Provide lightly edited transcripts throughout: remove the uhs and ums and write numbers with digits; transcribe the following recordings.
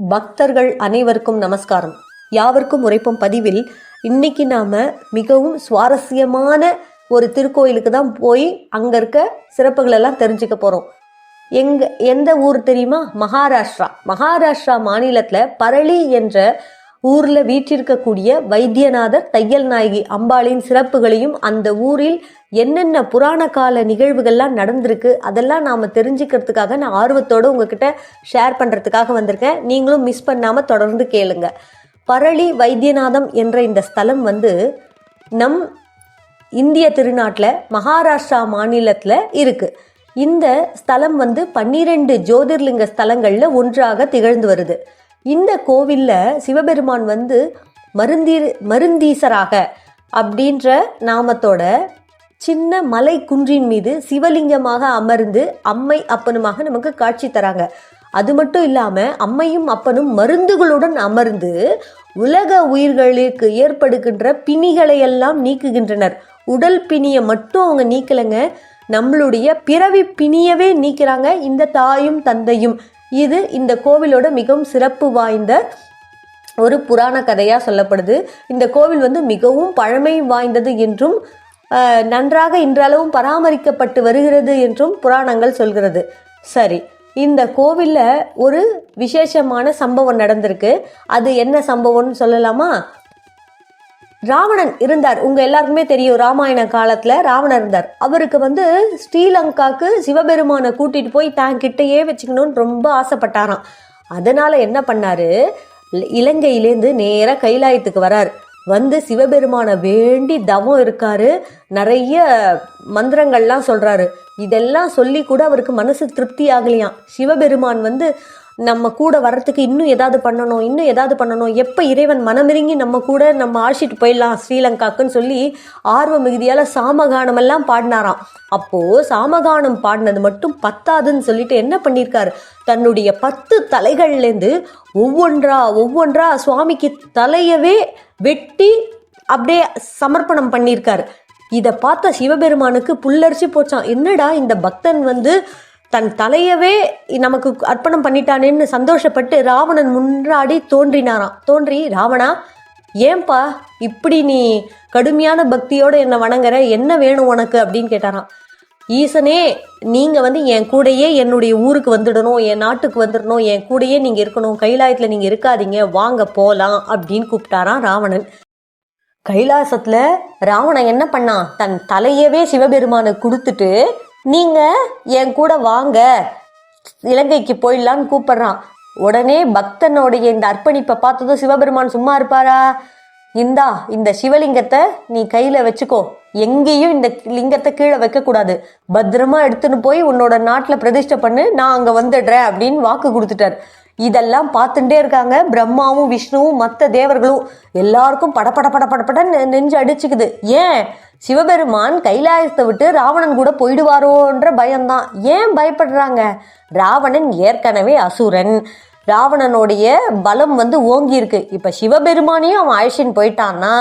பக்தர்கள் அனைவருக்கும் நமஸ்காரம். யாவருக்கும் உரைப்பும் பதிவில் இன்னைக்கு நாம மிகவும் சுவாரஸ்யமான ஒரு திருக்கோயிலுக்கு தான் போய் அங்க இருக்க சிறப்புகள் எல்லாம் தெரிஞ்சுக்க போறோம். எந்த ஊர் தெரியுமா? மகாராஷ்டிரா மாநிலத்துல பரளி என்ற ஊர்ல வீற்றிருக்கக்கூடிய வைத்தியநாதர் தையல் நாயகி அம்பாளின் சிறப்புகளையும் அந்த ஊரில் என்னென்ன புராண கால நிகழ்வுகள்லாம் நடந்திருக்கு அதெல்லாம் நாம தெரிஞ்சுக்கிறதுக்காக நான் ஆர்வத்தோடு உங்ககிட்ட ஷேர் பண்றதுக்காக வந்திருக்கேன். நீங்களும் மிஸ் பண்ணாம தொடர்ந்து கேளுங்க. பரளி வைத்தியநாதம் என்ற இந்த ஸ்தலம் நம் இந்திய திருநாட்டில் மகாராஷ்டிரா மாநிலத்தில் இருக்கு. இந்த ஸ்தலம் 12 ஜோதிர்லிங்க ஸ்தலங்கள்ல ஒன்றாக திகழ்ந்து வருது. இந்த கோவில்ல சிவபெருமான் மருந்தீசராக அப்படின்ற நாமத்தோட சின்ன மலை குன்றின் மீது சிவலிங்கமாக அமர்ந்து அம்மை அப்பனுமாக நமக்கு காட்சி தராங்க. அது மட்டும் இல்லாம அம்மையும் அப்பனும் மருந்துகளுடன் அமர்ந்து உலக உயிர்களுக்கு ஏற்படுகின்ற பிணிகளை எல்லாம் நீக்குகின்றனர். உடல் பிணியை மட்டும் அவங்க நீக்கலைங்க, நம்மளுடைய பிறவி பிணியவே நீக்கிறாங்க இந்த தாயும் தந்தையும். இது இந்த கோவிலோட மிகவும் சிறப்பு வாய்ந்த ஒரு புராண கதையா சொல்லப்படுது. இந்த கோவில் மிகவும் பழமை வாய்ந்தது என்றும் நன்றாக இன்றளவும் பராமரிக்கப்பட்டு வருகிறது என்றும் புராணங்கள் சொல்கிறது. சரி, இந்த கோவில்ல ஒரு விசேஷமான சம்பவம் நடந்திருக்கு. அது என்ன சம்பவம்னு சொல்லலாமா? ராவணன் இருந்தார், உங்க எல்லாருக்குமே தெரியும். ராமாயண காலத்துல ராவணன் இருந்தார். அவருக்கு ஸ்ரீலங்காக்கு சிவபெருமானை கூட்டிட்டு போய் தான் கிட்டையே வச்சுக்கணும்னு ரொம்ப ஆசைப்பட்டாராம். அதனால என்ன பண்ணாரு, இலங்கையிலேருந்து நேரா கைலாயத்துக்கு வரார். சிவபெருமானை வேண்டி தவம் இருக்காரு, நிறைய மந்திரங்கள்லாம் சொல்றாரு. இதெல்லாம் சொல்லி கூட அவருக்கு மனசு திருப்தி ஆகலையாம். சிவபெருமான் நம்ம கூட வர்றதுக்கு இன்னும் ஏதாவது பண்ணணும், எப்போ இறைவன் மனமிறங்கி நம்ம ஆட்சிட்டு போயிடலாம் ஸ்ரீலங்காக்குன்னு சொல்லி ஆர்வ மிகுதியால் சாமகானம் எல்லாம் பாடினாராம். அப்போ சாமகானம் பாடினது மட்டும் பத்தாதுன்னு சொல்லிட்டு என்ன பண்ணியிருக்காரு, தன்னுடைய 10 தலைகள்லேருந்து ஒவ்வொன்றா சுவாமிக்கு தலையவே வெட்டி அப்படியே சமர்ப்பணம் பண்ணியிருக்காரு. இதை பார்த்த சிவபெருமானுக்கு புல்லரிச்சு போச்சான். என்னடா இந்த பக்தன் தன் தலையவே நமக்கு அர்ப்பணம் பண்ணிட்டானேன்னு சந்தோஷப்பட்டு ராவணன் முன்னாடி தோன்றி, ராவணா ஏன்பா இப்படி நீ கடுமையான பக்தியோட என்னை வணங்குற, என்ன வேணும் உனக்கு அப்படின்னு கேட்டாராம். ஈசனே, நீங்க என் கூடையே என்னுடைய ஊருக்கு வந்துடணும், என் நாட்டுக்கு வந்துடணும், என் கூடையே நீங்க இருக்கணும், கைலாயத்துல நீங்க இருக்காதீங்க, வாங்க போலாம் அப்படின்னு கூப்பிட்டாராம் ராவணன். கைலாசத்துல ராவணன் என்ன பண்ணான், தன் தலையவே சிவபெருமானுக்கு கொடுத்துட்டு நீங்க என் கூட வாங்க இலங்கைக்கு போயிடலான்னு கூப்பிடுறான். உடனே பக்தனுடைய இந்த அர்ப்பணிப்பை பார்த்ததும் சிவபெருமான் சும்மா இருப்பாரா? இந்த சிவலிங்கத்தை நீ கையில வச்சுக்கோ, எங்கேயும் இந்த லிங்கத்தை கீழே வைக்க கூடாது, பத்திரமா எடுத்துன்னு போய் உன்னோட நாட்டுல பிரதிஷ்டை பண்ணு, நான் அங்க வந்துடுறேன் அப்படின்னு வாக்கு கொடுத்துட்டார். இதெல்லாம் பார்த்துட்டே இருக்காங்க பிரம்மாவும் விஷ்ணுவும் மற்ற தேவர்களும். எல்லாருக்கும் படப்பட நெஞ்சு அடிச்சுக்குது. ஏன், சிவபெருமான் கைலாயத்தை விட்டு ராவணன் கூட போயிடுவாரோன்ற பயம்தான். ஏன் பயப்படுறாங்க? ராவணன் ஏற்கனவே அசுரன், ராவணனுடைய பலம் ஓங்கி இருக்கு. இப்ப சிவபெருமானையும் அவன் அழிச்சின்னு போயிட்டான்னா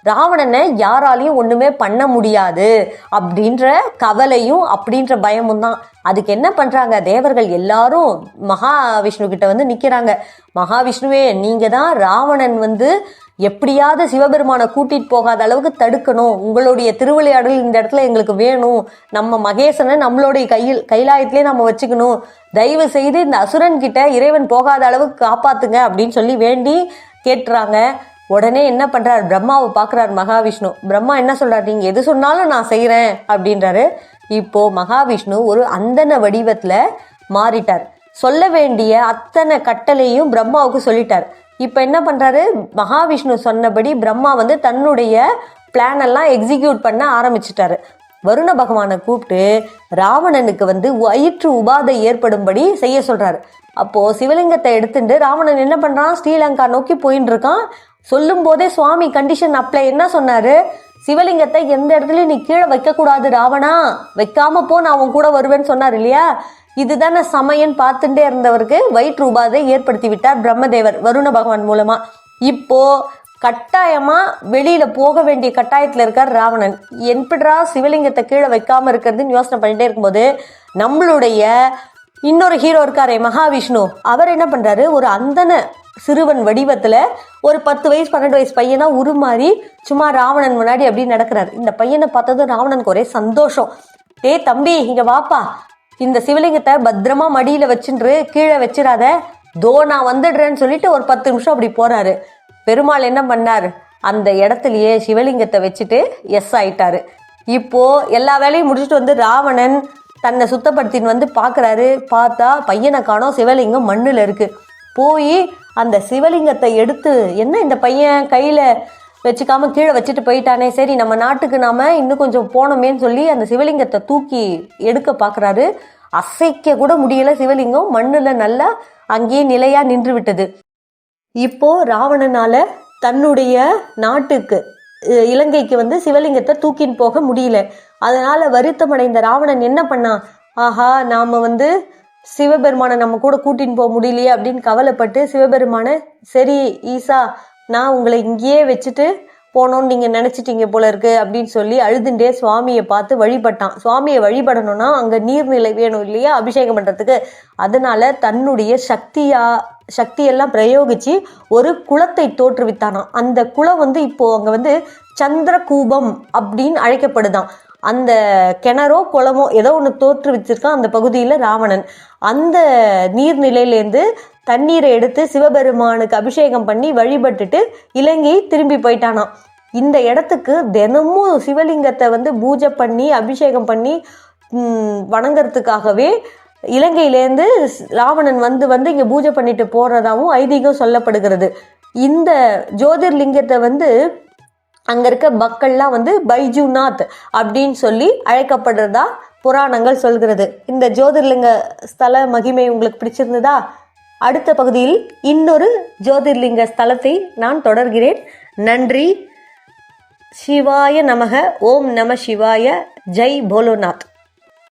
ராவணனை யாராலையும் ஒண்ணுமே பண்ண முடியாது அப்படின்ற கவலையும் அப்படின்ற பயமும் தான். அதுக்கு என்ன பண்றாங்க, தேவர்கள் எல்லாரும் மகாவிஷ்ணு கிட்ட நிக்கிறாங்க. மகாவிஷ்ணுவே, நீங்க தான் ராவணன் எப்படியாவது சிவபெருமானை கூட்டிட்டு போகாத அளவுக்கு தடுக்கணும், உங்களுடைய திருவிளையாடல் இந்த இடத்துல எங்களுக்கு வேணும், நம்ம மகேசனை நம்மளுடைய கைலாயத்திலே நம்ம வச்சுக்கணும், தயவு செய்து இந்த அசுரன் கிட்ட இறைவன் போகாத அளவுக்கு காப்பாத்துங்க அப்படின்னு சொல்லி வேண்டி கேட்டுறாங்க. உடனே என்ன பண்றாரு, பிரம்மாவை பாக்குறாரு மகாவிஷ்ணு. பிரம்மா என்ன சொல்றாரு, நீங்க எது சொன்னாலும் நான் செய்யறேன் அப்படின்றாரு. இப்போ மகாவிஷ்ணு ஒரு அந்தன வடிவத்துல மாறிட்டார். சொல்ல வேண்டிய அத்தனை கட்டளையும் பிரம்மாவுக்கு சொல்லிட்டார். இப்ப என்ன பண்றாரு, மகாவிஷ்ணு சொன்னபடி பிரம்மா தன்னுடைய பிளான் எல்லாம் எக்ஸிக்யூட் பண்ண ஆரம்பிச்சிட்டாரு. வருண பகவானை கூப்பிட்டு ராவணனுக்கு வயிற்று உபாதை ஏற்படும்படி செய்ய சொல்றாரு. அப்போ சிவலிங்கத்தை எடுத்துட்டு ராவணன் என்ன பண்றான், ஸ்ரீலங்கா நோக்கி போயின்னு இருக்கான். சொல்லும் போதே சுவாமி கண்டிஷன் அப்ளை என்ன சொன்னாரு, சிவலிங்கத்தை எந்த இடத்துலயும் நீ கீழே வைக்க கூடாது ராவணா, வைக்காம போ, நான் அவன் கூட வருவேன்னு சொன்னார் இல்லையா? இதுதானே சமயன் பார்த்துட்டே இருந்தவருக்கு வயிற்று உபாதை ஏற்படுத்தி விட்டார் பிரம்மதேவர் வருண பகவான் மூலமா. இப்போ கட்டாயமா வெளியில போக வேண்டிய கட்டாயத்துல இருக்கார் ராவணன். எப்படிரா சிவலிங்கத்தை கீழே வைக்காம இருக்கிறதுன்னு யோசனை பண்ணிட்டே இருக்கும்போது நம்மளுடைய இன்னொரு ஹீரோ இருக்காரே மகாவிஷ்ணு, அவர் என்ன பண்றாரு, ஒரு அந்தன சிறுவன் வடிவத்துல ஒரு 10 வயசு 12 வயசு பையனா உருமாறி சும்மா ராவணன் முன்னாடி அப்படி நடக்கிறாரு. இந்த பையனை பார்த்ததும் ராவணனுக்கு ஒரே சந்தோஷம். டேய் தம்பி இங்க வாப்பா, இந்த சிவலிங்கத்தை பத்திரமா மடியில வச்சுன்று கீழே வச்சிடாத, தோ நான் வந்துடுறேன்னு சொல்லிட்டு ஒரு 10 நிமிஷம் அப்படி போறாரு. பெருமாள் என்ன பண்ணார், அந்த இடத்துலயே சிவலிங்கத்தை வச்சுட்டு எஸ் ஆயிட்டாரு. இப்போ எல்லா வேலையும் முடிச்சுட்டு வந்து ராவணன் தன்னை சுத்தப்படுத்தின்னு வந்து பார்க்குறாரு. பார்த்தா பையனை காணோம், சிவலிங்கம் மண்ணில் இருக்கு. போய் அந்த சிவலிங்கத்தை எடுத்து, என்ன இந்த பையன் கையில் வச்சுக்காம கீழே வச்சுட்டு போயிட்டானே, சரி நம்ம நாட்டுக்கு நாம இன்னும் கொஞ்சம் போனோமேன்னு சொல்லி அந்த சிவலிங்கத்தை தூக்கி எடுக்க பார்க்குறாரு. அசைக்க கூட முடியல, சிவலிங்கம் மண்ணில் நல்லா அங்கேயே நிலையா நின்று விட்டது. இப்போ ராவணனால தன்னுடைய நாட்டுக்கு இலங்கைக்கு வந்து சிவலிங்கத்தை தூக்கின்னு போக முடியல. அதனால வருத்தமடைந்த ராவணன் என்ன பண்ணான், ஆஹா நாம வந்து சிவபெருமானை நம்ம கூட கூட்டின்னு போக முடியலையே அப்படின்னு கவலைப்பட்டு சிவபெருமானை, சரி ஈசா நான் உங்களை இங்கேயே வச்சுட்டு போனோன்னு நீங்க நினைச்சிட்டீங்க போல இருக்கு அப்படின்னு சொல்லி அழுதுண்டே சுவாமியை பார்த்து வழிபட்டான். சுவாமியை வழிபடணும்னா அங்க நீர்நிலை வேணும் இல்லையா அபிஷேகம் பண்றதுக்கு. அதனால தன்னுடைய சக்தியெல்லாம் பிரயோகிச்சு ஒரு குளத்தை தோற்றுவித்தானாம். அந்த குளம் வந்து இப்போ அங்க வந்து சந்திரகூபம் அப்படின்னு அழைக்கப்படுதான். அந்த கிணறோ குளமோ ஏதோ ஒன்று தோற்றுவிச்சிருக்கான் அந்த பகுதியில் ராவணன். அந்த நீர்நிலையிலேருந்து தண்ணீரை எடுத்து சிவபெருமானுக்கு அபிஷேகம் பண்ணி வழிபட்டுட்டு இலங்கை திரும்பி போயிட்டானாம். இந்த இடத்துக்கு தினமும் சிவலிங்கத்தை வந்து பூஜை பண்ணி அபிஷேகம் பண்ணி வணங்குறதுக்காகவே இலங்கையிலேருந்து ராவணன் வந்து இங்கே பூஜை பண்ணிட்டு போறதாகவும் ஐதீகம் சொல்லப்படுகிறது. இந்த ஜோதிர்லிங்கத்தை வந்து அங்க இருக்க மக்கள்லாம் வந்து பைஜுநாத் அப்படின்னு சொல்லி அழைக்கப்படுறதா புராணங்கள் சொல்கிறது. இந்த ஜோதிர்லிங்க ஸ்தல மகிமை உங்களுக்கு பிடிச்சிருந்ததா? அடுத்த பகுதியில் இன்னொரு ஜோதிர்லிங்க ஸ்தலத்தை நான் தொடர்கிறேன். நன்றி. சிவாய நமக. ஓம் நம சிவாய. ஜெய் போலோநாத்.